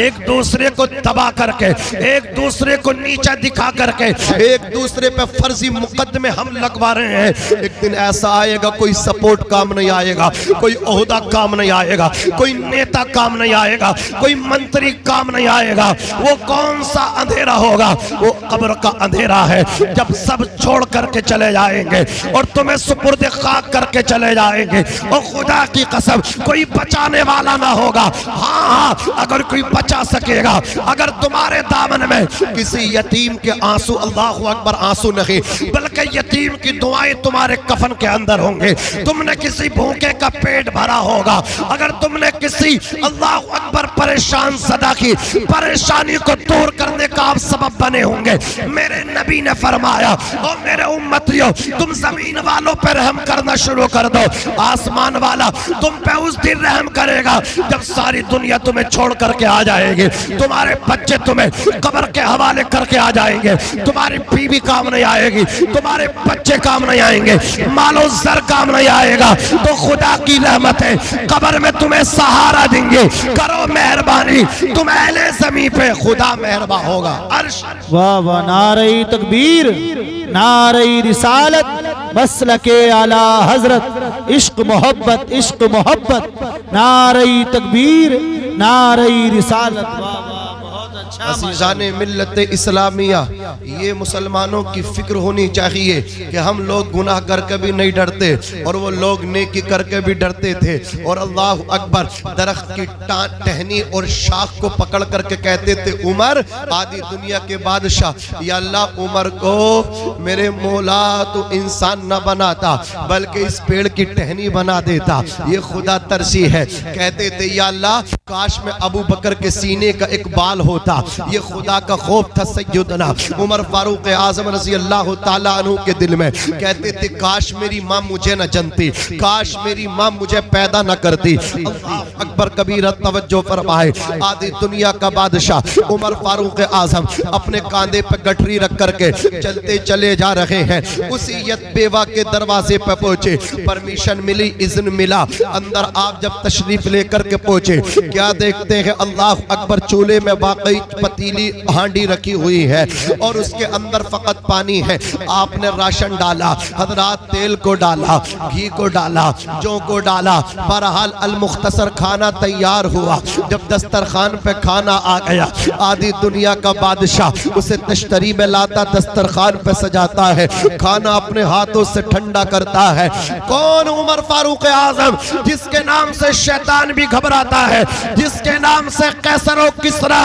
एक दूसरे को दबा करके, एक दूसरे को नीचा दिखा करके, एक दूसरे पे फर्जी मुकदमे हम लगवा रहे हैं। एक दिन ऐसा आएगा कोई सपोर्ट काम नहीं आएगा, कोई ओहदा काम नहीं आएगा, कोई नेता काम नहीं आएगा, कोई मंत्री काम नहीं आएगा। वो कौन सा अंधेरा होगा? वो कब्र का अंधेरा है, जब सब छोड़ करके चले जाएंगे और तुम्हें सुपुर्द खाक करके चले जाएंगे। और खुदा की कसम कोई बचाने वाला ना होगा। हाँ, अगर कोई बचा सकेगा, अगर तुम्हारे दामन में किसी यतीम के आंसू, अल्लाहु अकबर, आंसू नहीं बल्कि यतीम की दुआएं तुम्हारे कफन के अंदर होंगे। तुमने किसी भूखे का पेट भरा होगा, अगर तुमने किसी, अल्लाहु अकबर, परेशान सदा की परेशानी को दूर करने का आप सबब बने होंगे। मेरे नबी ने फरमाया, ओ मेरे उम्मतियों, तुम जमीन वालों पर रहम करना शुरू कर दो, आसमान वाला तुम पे उस दिन रहम करेगा जब सारी दुनिया तुम्हें छोड़ करके आ जाएगी। तुम्हारे बच्चे तुम्हें कब्र के हवाले करके आ जाएंगे, तुम्हारी बीवी काम नहीं आएगी, तुम्हारे बच्चे काम नहीं आएंगे, मालो जर काम नहीं आएगा। तो खुदा की रहमत है, कब्र में तुम्हें सहारा देंगे। करो मेहरबानी, तुम अहले ज़मीं पे खुदा मेहरबान होगा। अर्श वाह वाह, नारे तकबीर, नारे रिसालत, मसलके आला हजरत, इश्क मोहब्बत, इश्क मोहब्बत, नारे तकबीर, नारे रिसालत। वाह वाह, बहुत अच्छा। अज़ीज़ाने मिल्लत इस्लामिया, ये मुसलमानों की फिक्र होनी चाहिए कि हम लोग गुनाह करके भी नहीं डरते और वो लोग नेकी करके भी डरते थे। और अल्लाह अकबर, दरख्त की टहनी और शाख को पकड़ करके कहते थे, उमर आदि दुनिया के बादशाह, या अल्लाह उमर को मेरे मौला तो इंसान न बनाता बल्कि इस पेड़ की टहनी बना देता। ये खुदा तरसी है। कहते थे, या अल्लाह काश में अबू बकर के सीने का एक बाल होता। ये खुदा का खौफ था सैयदना उमर फारूक आजम रज़ी अल्लाह ताला अन्हु के दिल में। कहते थे, काश मेरी माँ मुझे न जनती, काश मेरी माँ मुझे पैदा न करती। अल्लाह अकबर कबीरा, तवज्जो फरमाए। आदि दुनिया का बादशाह उमर फारूक आजम अपने कांधे पे गठरी रख करके चलते चले जा रहे हैं। उसी बेवा के दरवाजे पे पहुंचे, परमिशन मिली, इज़्न मिला, अंदर आप जब तशरीफ लेकर के पहुंचे, क्या देखते हैं? अल्लाह अकबर, चूल्हे में वाकई पतीली हांडी रखी हुई है और उसके अंदर फकत पानी है। आपने राशन डाला, हजरात तेल को डाला, घी को डाला, जौ को डाला, बहरहाल अल मुख्तसर खाना तैयार हुआ। जब दस्तरखान पे खाना आ गया, आदि दुनिया का बादशाह उसे तश्तरी में लाता, दस्तरखान पे सजाता है, खाना अपने हाथों से ठंडा करता है। कौन? उमर फारूक आजम, जिसके नाम से शैतान भी घबराता है, जिसके नाम से कैसर और किसरा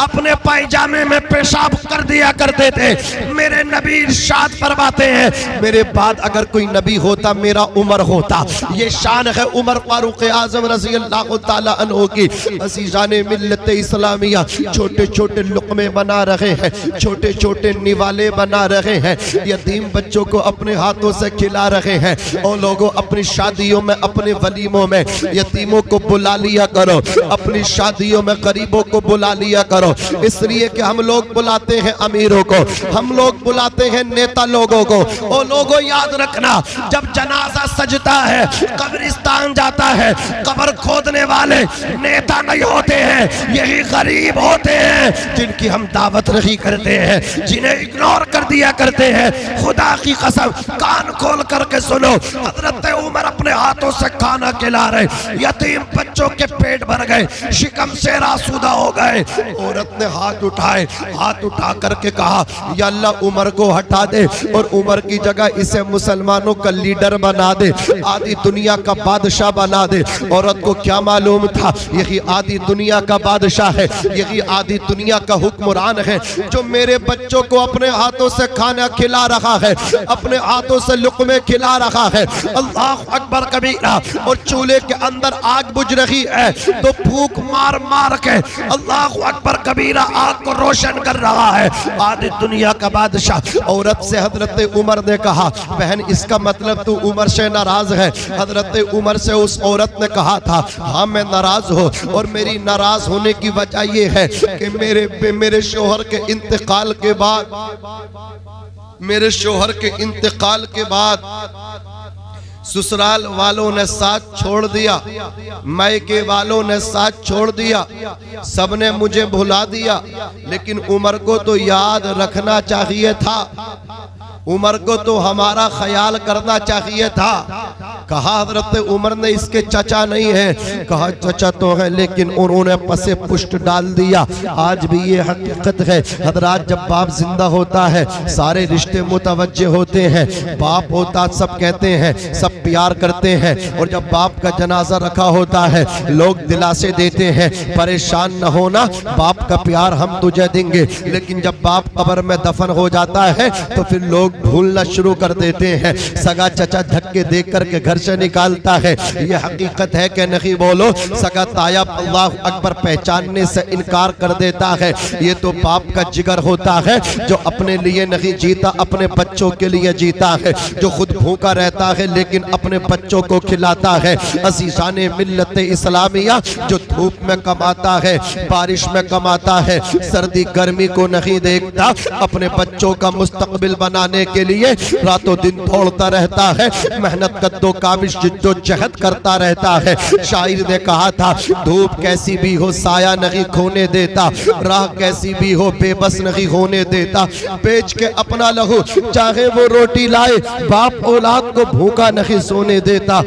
अपने पायजामे में पेशाब कर दिया करते थे। मेरे नबी इरशाद फरमाते हैं, मेरे बाद अगर कोई नबी होता मेरा उमर होता। ये शान है उमर फारूक आजम रज़ी अल्लाह ताला अन्हु की। अज़ीज़ाने मिल्लत इस्लामिया, छोटे छोटे लुक़मे बना रहे हैं, छोटे छोटे निवाले बना रहे हैं, यतीम बच्चों को अपने हाथों से खिला रहे हैं। और लोगों, अपनी शादियों में, अपने वलीमों में यतीमों को बुला लिया करो, अपनी शादियों में गरीबों को बुला लिया करो। इसलिए कि हम लोग बुलाते हैं अमीरों को, हम लोग बुलाते हैं नेता लोगों को। ओ लोगों, याद रखना, जब जनाजा सजता है, कब्रिस्तान जाता है, कब्र खोदने वाले नेता नहीं होते हैं, यही गरीब होते हैं जिनकी हम दावत नहीं करते हैं, जिन्हें इग्नोर कर दिया करते हैं। खुदा की कसम, कान खोल करके सुनो, हजरत उमर अपने हाथों से खाना खिला रहे, यतीम बच्चों के पेट भर गए, शिकम से रासूदा हो गए। औरत ने हाथ उठाए, हाथ उठा करके कहा, या अल्लाह उमर को हटा दे और उमर की जगह इसे मुसलमानों का लीडर बना दे, आदि दुनिया का बादशाह बना दे। औरत को क्या मालूम था, यही आदि दुनिया का बादशाह है, यही आदि दुनिया का हुक्मरान है, जो मेरे बच्चों को अपने हाथों से खाना खिला रहा है, अपने हाथों से लुक़मे खिला रहा है। अल्लाह अकबर कबीरा। और चूल्हे के अंदर आग बुझ रही है तो फूंक मार मार के अल्लाह अकबर कबीरा आग को रोशन कर रहा है। आदि दुनिया का बादशाह। औरत से हजरत उमर ने कहा, बहन इसका मतलब तू उमर से नाराज है? हजरत उमर से उस औरत ने कहा था, हाँ मैं नाराज हूँ, और मेरी नाराज होने की वजह ये है कि मेरे शोहर के इंतकाल के बाद, मेरे शोहर के इंतकाल के बाद ससुराल वालों ने साथ छोड़ दिया, मायके वालों ने साथ छोड़ दिया, सबने मुझे भुला दिया, लेकिन उमर को तो याद रखना चाहिए था, उमर को तो हमारा ख्याल करना चाहिए था। कहा हजरत उमर ने इसके चचा नहीं है, कहा चचा तो है लेकिन उन्होंने पसे पुष्ट डाल दिया। आज भी ये हकीकत है हजरात, जब बाप जिंदा होता है सारे रिश्ते मुतवज्जे होते हैं, बाप होता सब कहते हैं, सब प्यार करते हैं, और जब बाप का जनाजा रखा होता है लोग दिलासे देते हैं परेशान न होना, बाप का प्यार हम तुझे देंगे। लेकिन जब बाप कब्र में दफन हो जाता है तो फिर लोग भूलना शुरू कर देते हैं, सगा चचा धक्के देख करके घर से निकालता है। ये हकीकत है कि नहीं बोलो? सगा ताया अल्लाह अकबर पहचानने से इनकार कर देता है। ये तो बाप का जिगर होता है जो अपने लिए नहीं जीता, अपने बच्चों के लिए जीता है, जो खुद भूखा रहता है लेकिन अपने बच्चों को खिलाता है। अज़ीज़ाने मिल्लत इस्लामिया जो धूप में कमाता है, बारिश में कमाता है, सर्दी गर्मी को नहीं देखता, अपने बच्चों का मुस्तकबिल बनाने के लिए रातों दिन दौड़ता रहता है, मेहनत कद्दो काविश जिद्दोजहद करता रहता है। शायर ने कहा था धूप कैसी भी हो साया नहीं खोने देता, राह कैसी भी हो बेबस नहीं होने देता, बेच के अपना लहू चाहे वो रोटी लाए, बाप औलाद को भूखा नहीं सोने देता।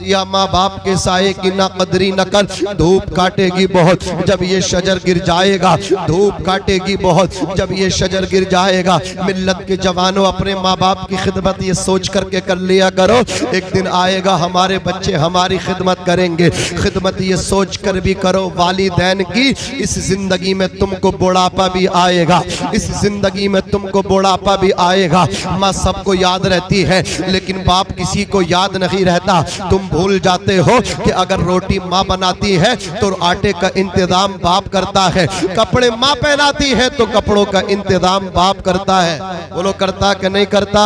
या माँ बाप के साए की ना कदरी न कर, धूप काटेगी बहुत जब ये शजर गिर जाएगा, धूप काटेगी बहुत जब ये शजर गिर जाएगा। मिल्लत के जवानों अपने माँ बाप की खिदमत ये सोच करके कर लिया करो, एक दिन आएगा हमारे बच्चे हमारी खिदमत करेंगे। खिदमत ये सोच कर भी करो वालिदैन की, इस जिंदगी में तुमको बुढ़ापा भी आएगा, इस जिंदगी में तुमको बुढ़ापा भी आएगा। माँ सबको याद रहती है लेकिन बाप किसी को याद नहीं रहता। तुम भूल जाते हो कि अगर रोटी माँ बनाती है तो आटे का इंतजाम बाप करता है, कपड़े माँ पहनाती है तो कपड़ों का इंतजाम बाप करता है। बोलो करता कि नहीं करता?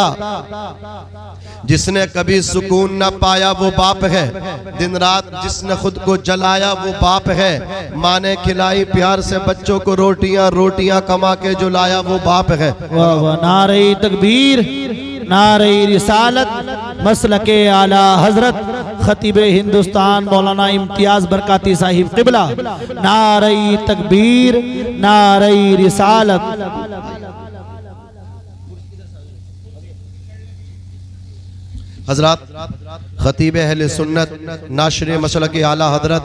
जिसने कभी सुकून न पाया वो बाप है, दिन रात जिसने खुद को जलाया वो बाप है। माँ ने खिलाई प्यार से बच्चों को रोटियां, रोटियां कमा के जो लाया वो बाप है। वाह वाह, नारे तकबीर, नारे रिसालत, मसलके आला हजरत खतीब हिंदुस्तान मौलाना इम्तियाज बरकाती साहिब क़िबला। नारे तकबीर, नारे रिसालत। हजरत खतीब अहले सुन्नत नाशरे मसलक आला हजरत,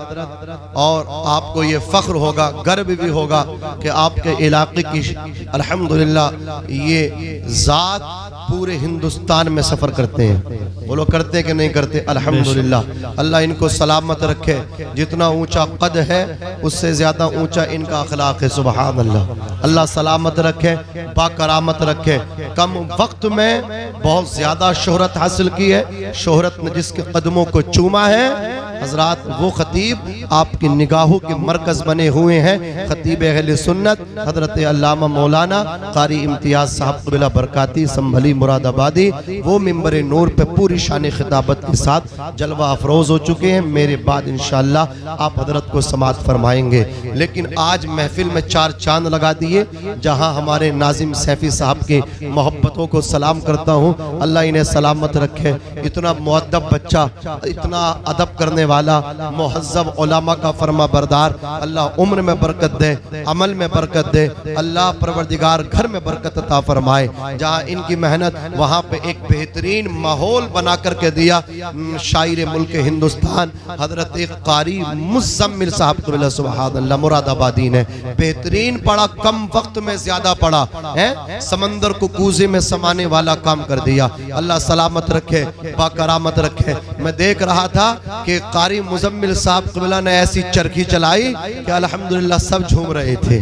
और आपको ये फ़ख्र होगा, गर्व भी होगा कि आपके इलाके की अल्हम्दुलिल्लाह ये ज़ात पूरे हिंदुस्तान में सफ़र करते हैं। बोलो करते कि नहीं करते? अल्हम्दुलिल्लाह। अल्लाह इनको सलामत रखे, जितना ऊंचा कद है उससे ज़्यादा ऊंचा इनका अखलाक है। सुबहान अल्लाह। अल्लाह सलामत रखे, बाकरामत रखे। कम वक्त में बहुत ज़्यादा शोहरत हासिल की है, शोहरत ने जिसके कदमों को चूमा है हजरात वो खतीब आपकी निगाहों के मरकज़ बने हुए हैं। खतीब अहले सुन्नत हजरत अल्लामा मौलाना कारी इम्तियाज साहब क़िबला बरकाती संभली मुरादाबादी, वो मिंबर नूर पे पूरी शान खिताबत के साथ जलवा अफरोज हो चुके हैं। मेरे बाद इंशाअल्लाह आप हजरत को समात फरमाएंगे। लेकिन आज महफिल में चार चांद लगा दिए, जहाँ हमारे नाजिम सैफी साहब के मोहब्बतों को सलाम करता हूँ। अल्लाह इन्हें सलामत रखे। इतना मुअद्दब बच्चा, इतना अदब करने वाला, मुहज़्ज़ब उलमा का फरमा बरदार, अल्लाह उम्र में बरकत दे, अमल में बरकत दे। अल्लाह परवरदिगार घर में बरकत अता फरमाए। जहाँ इनकी मेहनत वहाँ पे एक बेहतरीन माहौल बना करके दिया। शायर मुल्क हिंदुस्तान हजरत कारी मुज़म्मिल साहब क़िबला सुबहान अल्लाह मुरादाबादी ने बेहतरीन पढ़ा, कम वक्त में ज्यादा पढ़ा है, समंदर को कूजे में समाने वाला काम कर दिया। अल्लाह सलामत रखे, बाकरामत रखे। मैं देख रहा था कि कारी मुज़म्मिल साहब क़िबला ने ऐसी चरखी चलाई कि अल्हम्दुलिल्लाह सब झूम रहे थे,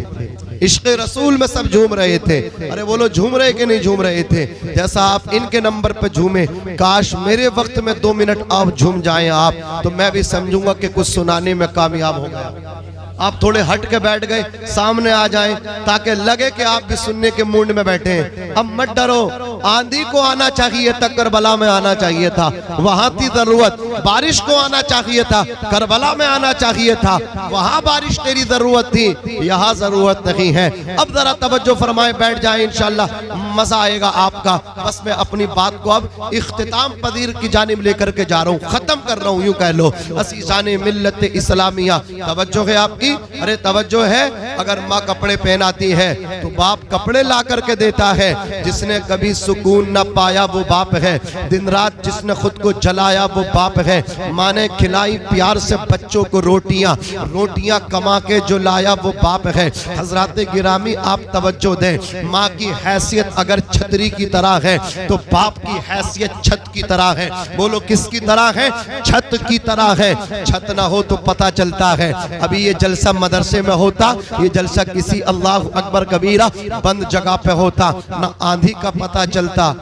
इश्क़ रसूल में सब झूम रहे थे। अरे बोलो झूम रहे कि नहीं झूम रहे थे? जैसा आप इनके नंबर पे झूमे, काश मेरे वक्त में 2 मिनट आप झूम जाएं आप, तो मैं भी समझूंगा कि कुछ सुनाने में कामयाब हो गया। आप थोड़े हट के बैठ गए, सामने आ जाएं ताकि लगे कि आप भी सुनने के मूड में बैठे हैं। अब मत डरो, आंधी को आना चाहिए था, करबला में आना चाहिए था, वहां थी जरूरत। बारिश को आना चाहिए था, करबला में आना चाहिए था, वहां बारिश तेरी जरूरत थी, यहाँ जरूरत नहीं है। अब जरा तवज्जो फरमाए, बैठ जाए इंशाअल्लाह। मजा आएगा आपका। बस मैं अपनी बात को अब इख्तिताम पदीर की जानिब लेकर के जा रहा हूँ, खत्म कर रहा हूँ, यूं कह लो। अज़ीज़ाने मिल्लत इस्लामिया, तवज्जो है आपकी, अरे तवज्जो है। अगर माँ कपड़े पहनाती है तो बाप कपड़े ला करके देता है। जिसने कभी सुकून न पाया वो बाप है, दिन रात जिसने खुद को जलाया वो बाप है। माँ ने खिलाई प्यार से बच्चों को रोटियां, रोटियां कमा के जो लाया वो बाप है। हजरात गिरामी आप तवज्जो दें, माँ की हैसियत अगर छतरी की तरह है तो बाप की हैसियत छत की तरह है। बोलो किसकी तरह है? छत की तरह है। छत ना हो तो पता चलता है। अभी ये जलसा मदरसे में होता, ये जलसा किसी अल्लाह अकबर कबीरा बंद जगह पे होता, ना आंधी का पता चलता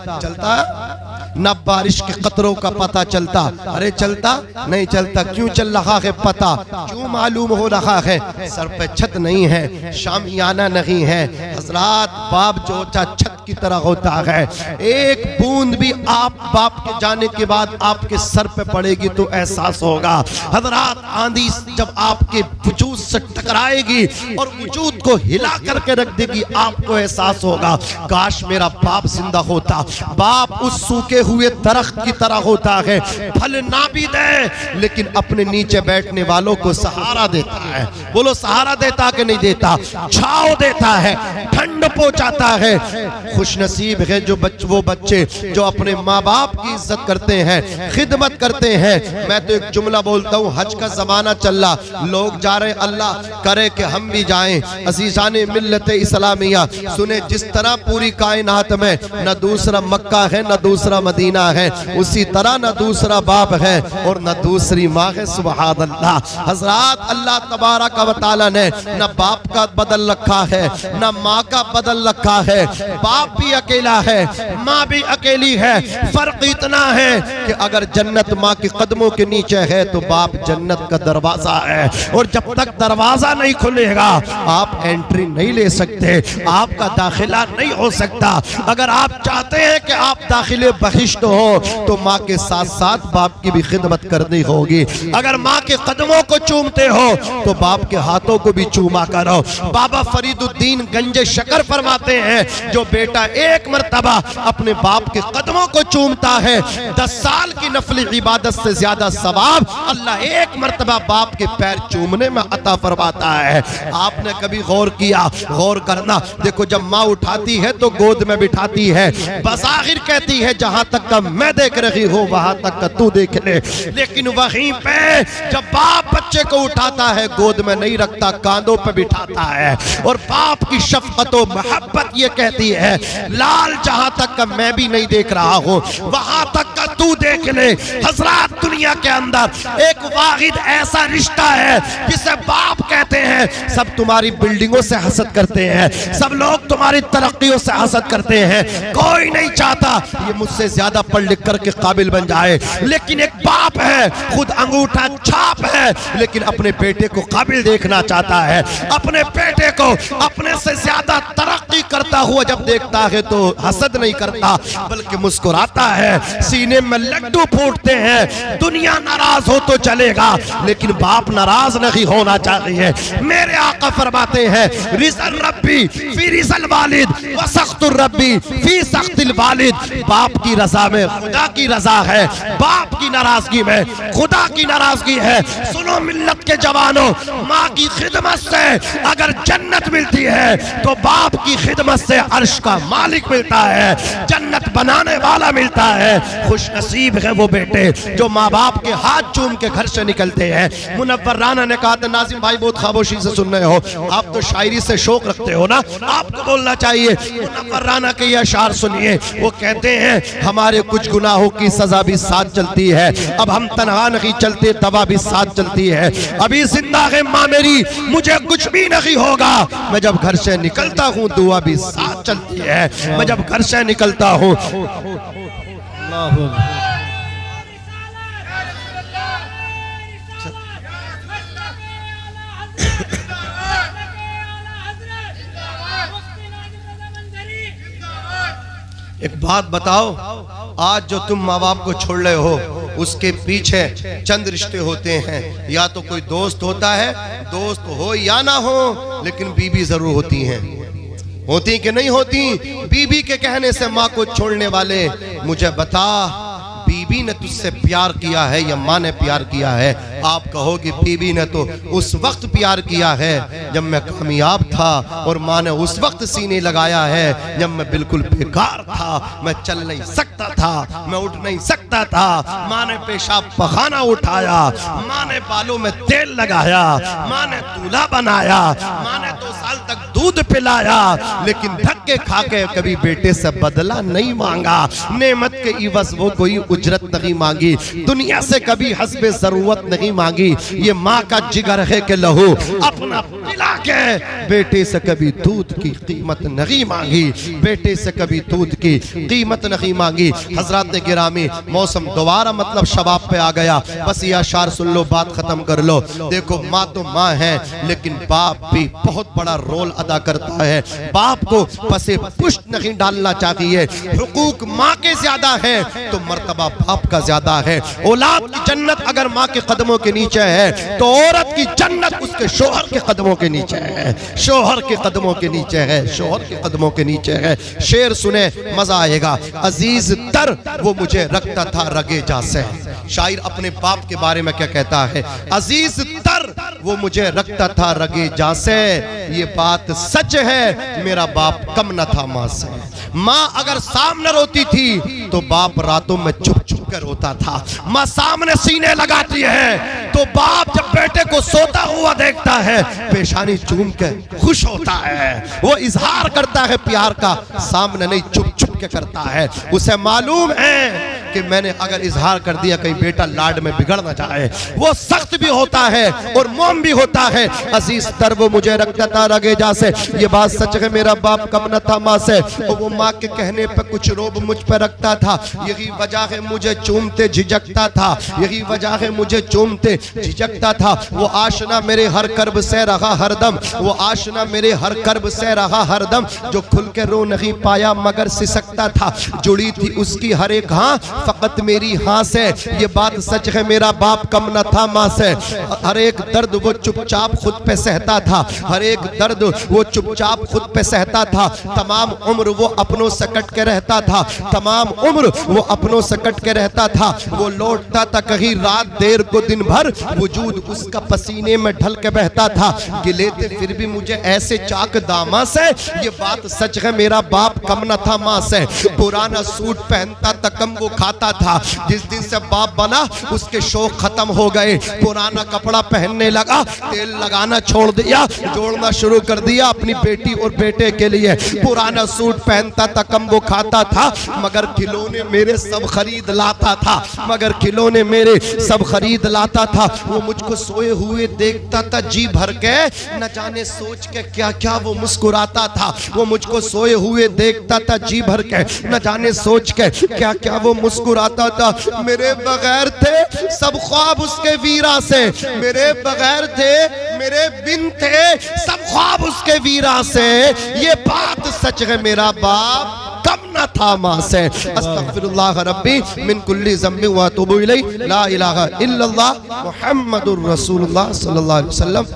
न बारिश के कतरों का पता चलता। अरे चलता नहीं चलता, क्यों चल रहा है पता, क्यों मालूम हो रहा है? सर पे छत नहीं है, शामियाना नहीं है। हजरात बाप जो छत की तरह होता है, एक बूंद भी आप बाप के जाने के बाद आपके सर पे पड़ेगी तो एहसास होगा। हजरात आंधी जब आपके वजूद से टकराएगी और वजूद को हिला करके रख देगी, आपको एहसास होगा काश मेरा बाप जिंदा होता। बाप उस सूखे हुए दरख्त की तरह होता है, फल ना भी दे लेकिन अपने नीचे बैठने वालों को सहारा देता है। बोलो सहारा देता कि नहीं देता? छांव देता है, ठंड पहुंचाता है। खुशनसीब है वो बच्चे जो अपने माँ बाप की इज्जत करते हैं, खिदमत करते हैं। मैं तो एक जुमला बोलता हूँ, हज का जमाना चल रहा, लोग जा रहे, अल्लाह करे कि हम भी जाएं। अज़ीज़ाने मिल्लत इस्लामिया सुने, जिस तरह पूरी कायनात में न दूसरा मक्का है न दूसरा मदीना है, उसी तरह न दूसरा बाप है और न दूसरी माँ है। सुभान अल्लाह। हजरात अल्लाह तबारक व तआला ने न बाप का बदल रखा है न माँ का बदल रखा है। बाप भी अकेला है, माँ भी अकेली है। फर्क इतना है कि अगर जन्नत माँ के कदमों के नीचे है तो बाप जन्नत का दरवाजा है, और जब तक दरवाजा नहीं खुलेगा आप एंट्री नहीं ले सकते, आपका दाखिला नहीं हो सकता। अगर आप चाहते हैं कि आप दाखिले बहिश्त हो तो माँ के साथ साथ बाप की भी खिदमत करनी होगी। अगर माँ के कदमों को चूमते हो तो बाप के हाथों को भी चूमा करो। बाबा फरीदुद्दीन गंजे शकर फरमाते हैं, जो बेटा एक मर्तबा अपने बाप के कदमों को चूमता है 10 साल की नफली इबादत से ज्यादा सवाब अल्लाह एक मर्तबा बाप के पैर चूमने में अता फरमाता है। आपने कभी गौर किया? गौर करना। देखो जब माँ उठाती है तो गोद में बिठाती है, बज़ाहिर कहती है जहां तक का मैं देख रही हूं वहां तक का तू देख ले, लेकिन वहीं पे जब बाप बच्चे को उठाता है गोद में नहीं रखता, कांधों पे बिठाता है। और बाप की शफकत और मोहब्बत ये कहती है, लाल जहां तक का मैं भी नहीं देख रहा हूं वहां तक का तू देख ले। हजरात दुनिया के अंदर एक वाहिद ऐसा रिश्ता है जिसे बाप कहते हैं। सब तुम्हारी बिल्डिंगों से हसद करते हैं, सब लोग तुम्हारी तरक्कियों से हसद करते हैं, कोई नहीं चाहता ये मुझसे ज्यादा पढ़ लिख करके काबिल बन जाए, लेकिन एक बाप है खुद अंगूठा छाप है लेकिन अपने बेटे को काबिल देखना चाहता है। अपने बेटे को अपने से ज्यादा तरक्की करता हुआ जब देखता है तो हसद नहीं करता बल्कि मुस्कुराता है। सीने में लड्डू फूटते हैं। दुनिया नाराज हो तो चलेगा लेकिन बाप नाराज नहीं होना चाहिए। मेरे आका फरमाते हैं, रिज़ल रब्बी फी रिज़ल वालिद व सख्तुर रब्बी फी सख्तिल वालिद। बाप की रजा में खुदा की रजा है, बाप की नाराजगी में खुदा की नाराजगी है। सुनो मिल्लत के जवानों, माँ की खिदमत से अगर जन्नत मिलती है तो बाप की खिदमत से अर्श का मालिक मिलता है, जन्नत बनाने वाला मिलता है। खुश नसीब है वो बेटे जो माँ बाप के हाथ चूम के घर से निकलते हैं। मुनव्वर राना ने कहा था, नाजिम भाई बहुत खामोशी से सुन रहे हो, आप तो शायरी से शौक रखते हो ना, आपको बोलना चाहिए। मुनव्वर राना के ये अशार सुनिए, वो कहते हैं हमारे कुछ गुनाहों की सजा भी साथ चलती है, अब हम तन्हा नहीं चलते दवा भी साथ चलती है। अभी जिंदा है माँ मेरी, मुझे कुछ भी नहीं होगा, मैं जब घर से निकलता हूँ दुआ भी साथ चलती है। मैं जब घर से निकलता हूँ एक बात बताओ, आज जो तुम माँ बाप को छोड़ रहे हो उसके पीछे चंद रिश्ते होते हैं। या तो कोई दोस्त होता है, दोस्त हो या ना हो लेकिन बीबी जरूर होती हैं। होती कि नहीं होती? बीबी के कहने से माँ को छोड़ने वाले, मुझे बता बीबी ने तुझसे प्यार किया है या माँ ने प्यार किया है? आप कहोगे बीबी ने तो उस वक्त प्यार किया है जब मैं कामयाब था, और माँ ने उस वक्त सीने लगाया है जब मैं बिल्कुल बेकार था, मैं चल नहीं सकता था, मैं उठ नहीं सकता था। माँ ने पेशाब पखाना उठाया, माँ ने बालों में तेल लगाया, माँ ने दूल्हा बनाया, माँ ने 2 साल तक दूध पिलाया, लेकिन धक्के खा के कभी बेटे से बदला नहीं मांगा। नेमत के इवज वो कोई उजरत नहीं मांगी, दुनिया से कभी हस्बे जरूरत नहीं मांगी। ये माँ का जिगर है कि लहू अपना पिला के बेटे से कभी दूध की कीमत नहीं मांगी, बेटे से कभी दूध की कीमत नहीं मांगी। हजरात गिरामी, मौसम दोबारा मतलब शबाब पे आ गया, बस ये अशार सुन लो, बात खत्म कर लो। देखो माँ तो माँ है, लेकिन बाप भी बहुत बड़ा रोल अदा करता है। बाप को पसे पुष्ट नहीं डालना चाहिए। हुकूक माँ के ज्यादा है तो मर्तबा बाप का ज्यादा है। औलाद की जन्नत अगर माँ के कदमों के नीचे है तो औरत की जन्नत उसके शोहर के कदमों के नीचे है, शोहर के कदमों के नीचे है, शोहर के कदमों के नीचे है। शेर सुने, मजा आएगा। अजीज तर वो मुझे रखता था रगेजा से। शायर अपने बाप के बारे में क्या कहता है? अजीज तर वो मुझे रखता था रगेजा से। ये बात सच है, मेरा बाप कम न था माँ से। माँ अगर सामने रोती थी तो बाप रातों में चुप चुप कर रोता था। माँ सामने सीने लगाती है तो बाप जब बेटे को सोता हुआ देखता है पेशानी चूम के खुश होता है। वो इजहार करता है प्यार का, सामने नहीं चुप चुप के करता है। उसे मालूम है कि मैंने अगर इजहार कर दिया कहीं बेटा लाड में बिगड़ ना जाए। वो सख्त भी होता है और मोम भी होता है। अजीज तर वो मुझे रखता था रगेजा से। ये बात सच है, मेरा बाप कम न था माँ से। और वो माँ के कहने पे कुछ रोब मुझ पे रखता था। यही वजह है मुझे चूमते झिझकता था, यही वजह है मुझे चूमते झिझकता था। वो आशना मेरे हर कर्ब से रहा हरदम, वो आशना मेरे हर कर्ब से रहा हरदम। जो खुल के रो नहीं पाया मगर सिसकता था, जुड़ी थी उसकी हर एक हाँ फकत मेरी हाँ से। ये बात सच है, मेरा बाप कम न था माँ से। हर एक दर्द वो चुपचाप खुद पे सहता था, हर एक दर्द वो चुपचाप खुद पे सहता था। तमाम उम्र वो अपनों से कट के रहता था, तमाम उम्र वो अपनों से कट के रहता था। वो लौटता था कहीं रात देर को दिन भर, वजूद उसका पसीने में ढल के बहता था। गिले थे फिर भी मुझे ऐसे चाक दामा से। ये बात सच है, मेरा बाप कम न था माँ से। पुराना सूट पहनता था, कम वो खाता था। जिस दिन से बाप बना उसके शौक खत्म हो गए। पुराना कपड़ा पहनने लगा, तेल लगाना छोड़ दिया, जोड़ना शुरू कर दिया अपनी बेटी और बेटे के लिए। पुराना सूट पहनता था, कम वो खाता था, मगर खिलौने मेरे सब खरीद लाता था, मगर खिलौने मेरे सब खरीद लाता था। वो मुझको सोए हुए देखता था जी भर के, न जाने सोच के क्या क्या वो मुस्कुराता था। वो मुझको सोए हुए देखता था जी भर के, न जाने सोच के क्या क्या वो मुस्कुराता था। मेरे बगैर थे सब ख्वाब उसके वीरा से, मेरे बगैर थे मेरे बिन थे सब ख्वाब उसके वीरा से। ये बात सच है, मेरा बाप कम न था माँ से। अस्तगफिरुल्लाह रब्बी मिन कुल्ली ज़म्बि व अतूबु इलैहि, ला इलाहा इल्लल्लाह मुहम्मदुर रसूलुल्लाह सल्लल्लाहु अलैहि वसल्लम।